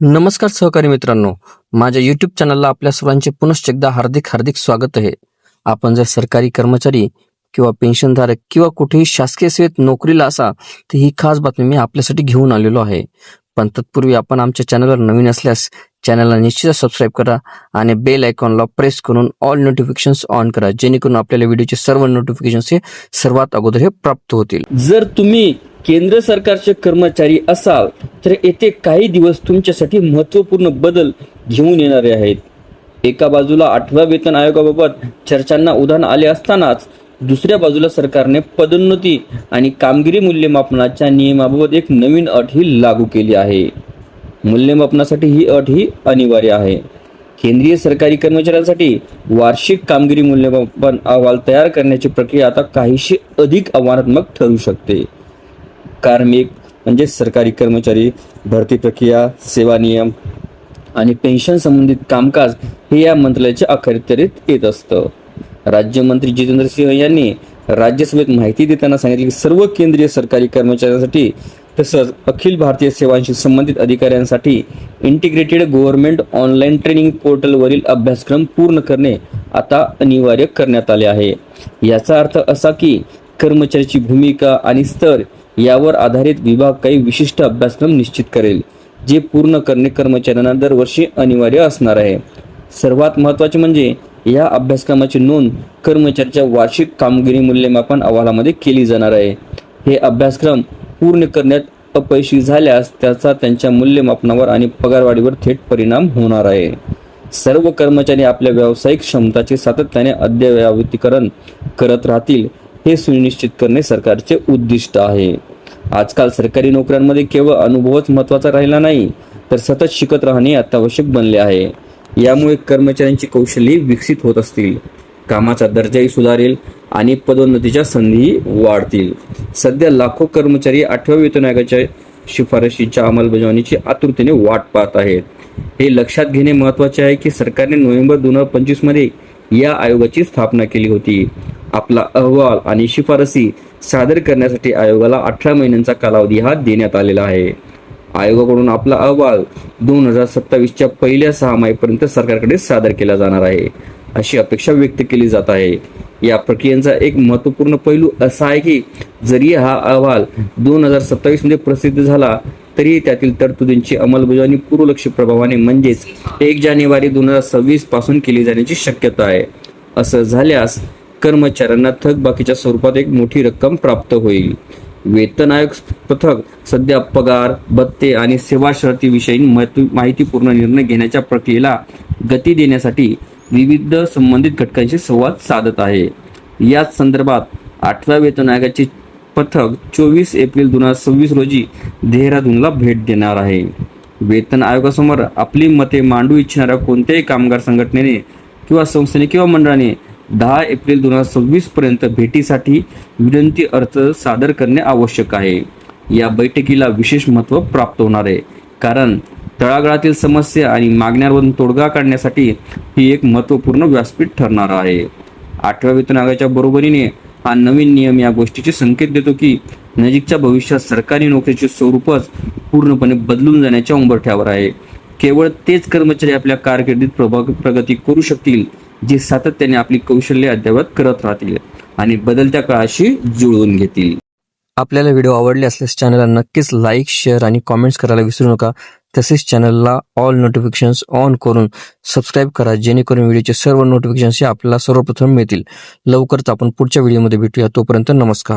नमस्कार सहकारी मित्रांनो, माझ्या YouTube चॅनलला आपल्या सर्वांचे पुनश्च एकदा हार्दिक स्वागत आहे. आपण जर सरकारी कर्मचारी किंवा पेन्शनधारक किंवा कुठेही शासकीय सेवेत नोकरीला असा तर ही खास बातमी मी आपल्यासाठी घेऊन आलेलो आहे. पण तत्पूर्वी आपण आमच्या चॅनलवर नवीन असल्यास चॅनलला निश्चित सबस्क्राईब करा आणि बेल आयकॉनला प्रेस करून ऑल नोटिफिकेशन्स ऑन करा, जेणेकरून आपल्याला व्हिडिओचे सर्व नोटिफिकेशन्स हे सर्वात अगोदर हे प्राप्त होतील. जर तुम्ही केंद्र सरकारचे कर्मचारी असाल तर येथे काही दिवस तुमच्यासाठी महत्त्वपूर्ण बदल घेऊन येणारे आहेत. एका बाजूला 8व्या वेतन आयोगाबाबत चर्चांना उधाण आले असतानाच दुसऱ्या बाजूला सरकारने पदोन्नती आणि कामगिरी मूल्यमापनाच्या नियमाबाबत एक नवीन अट ही लागू केली आहे. मूल्यमापनासाठी ही अट ही अनिवार्य आहे. केंद्रीय सरकारी कर्मचाऱ्यांसाठी वार्षिक कामगिरी मूल्यमापन अहवाल तयार करण्याची प्रक्रिया आता काहीशी अधिक आव्हानात्मक ठरू शकते. कार्मिक म्हणजे सरकारी कर्मचारी, भरती प्रक्रिया, सेवा नियम आणि पेन्शन संबंधित कामकाज हे या मंत्रालयाच्या अखत्यारीत येत असतं. राज्यमंत्री जितेंद्र सिंह यांनी राज्यसभेत माहिती देताना सांगितले की सर्व केंद्रीय सरकारी कर्मचाऱ्यांसाठी तसंच अखिल भारतीय सेवांशी संबंधित अधिकाऱ्यांसाठी इंटिग्रेटेड गव्हर्नमेंट ऑनलाईन ट्रेनिंग पोर्टलवरील अभ्यासक्रम पूर्ण करणे आता अनिवार्य करण्यात आले आहे. याचा अर्थ असा की कर्मचाऱ्याची भूमिका आणि स्तर यावर आधारित विभाग काही विशिष्ट अभ्यासक्रम निश्चित करेल, जे पूर्ण करणे कर्मचाऱ्यांना दरवर्षी अनिवार्य असणार आहे. सर्वात महत्त्वाचे म्हणजे या अभ्यासक्रमाची नोंद कर्मचाऱ्याच्या वार्षिक कामगिरी मूल्यमापन अहवालामध्ये केली जाणार आहे. हे अभ्यासक्रम पूर्ण करण्यात अपयशी झाल्यास त्याचा त्यांच्या मूल्यमापनावर आणि पगारवाढीवर थेट परिणाम होणार आहे. सर्व कर्मचारी आपल्या व्यावसायिक क्षमताचे सातत्याने अद्ययावतीकरण करत राहतील हे सुनिश्चित करणे सरकारचे उद्दिष्ट आहे. आजकाल सरकारी नोकऱ्यांमध्ये केवळ अनुभवच महत्त्वाचा राहिला नाही, तर सतत शिकत राहणे अत्यावश्यक बनले आहे. यामुळे कर्मचाऱ्यांची कौशल्ये विकसित होत असतील, कामाचा दर्जाही सुधारेल आणि पदोन्नतीच्या संधीही वाढतील. सध्या लाखो कर्मचारी 8व्या वेतन आयोगाच्या शिफारशींच्या अंमलबजावणीची आतुरतेने वाट पाहत आहेत. हे लक्षात घेणे महत्त्वाचे आहे की सरकारने नोव्हेंबर 2025 मध्ये या आयोगाची स्थापना केली होती. आपला अहवाल आणि शिफारसी सादर करण्यासाठी आयोगाला 18 महिन्यांचा कालावधी हा देण्यात आलेला आहे. आयोगाकडून आपला अहवाल 2027च्या पहिल्या 6 महिन्यापर्यंत सरकारकडे सादर केला जाणार आहे, अशी अपेक्षा व्यक्त केली जात आहे. या प्रक्रियेचा एक महत्त्वपूर्ण पैलू असा आहे की जरी हा अहवाल 2027 मध्ये प्रसिद्ध झाला तरी त्यातील तरतुदींची अंमलबजावणी पूर्वलक्षी प्रभावाने म्हणजेच 1 जानेवारी 2026 पासून केली जाण्याची शक्यता आहे. असं झाल्यास कर्मचाऱ्यांना थकबाकीच्या स्वरूपात एक मोठी रक्कम प्राप्त होईल. वेतन आयोग पथक सध्या पगार, भत्ते आणि सेवा शर्तीविषयी माहितीपूर्ण निर्णय घेण्याच्या प्रक्रियेला गती देण्यासाठी विविध संबंधित घटकांशी संवाद साधत आहे. याच संदर्भात 8व्या वेतन आयोगाचे पथक 24 एप्रिल 2026 रोजी देहरादूनला भेट देणार आहे. वेतन आयोगासमोर आपली मते मांडू इच्छिणाऱ्या कोणत्याही कामगार संघटनेने किंवा संस्थेने किंवा मंडळाने 10 एप्रिल 2026 पर्यंत भेटीसाठी विनंती अर्ज सादर करणे आवश्यक आहे. या बैठकीला विशेष महत्त्व प्राप्त होणार आहे, कारण तळागाळातील समस्या आणि मागण्यांवरून तोडगा काढण्यासाठी ही एक महत्त्वपूर्ण व्यासपीठ ठरणार आहे. 8व्या वेतन आयोगाच्या बरोबरीने हा नवीन नियम या गोष्टीचे संकेत देतो की नजीकच्या भविष्यात सरकारी नोकरीचे स्वरूपच पूर्णपणे बदलून जाण्याच्या उंबरठ्यावर आहे. केवळ तेच कर्मचारी आपल्या कारकिर्दीत प्रगती करू शकतील जे सातत्याने आपली कौशल्ये अद्ययावत करत राहतील आणि बदलत्या काळाशी जुळवून घेतील. आपल्याला व्हिडिओ आवडले असल्यास चॅनलला नक्कीच लाईक, शेअर आणि कॉमेंट्स करायला विसरू नका. तसेच चॅनलला ऑल नोटिफिकेशन्स ऑन करून सबस्क्राईब करा, जेणेकरून व्हिडिओचे सर्व नोटिफिकेशन्स आपल्याला सर्वप्रथम मिळतील. लवकरच आपण पुढच्या व्हिडिओमध्ये भेटूया. तोपर्यंत नमस्कार.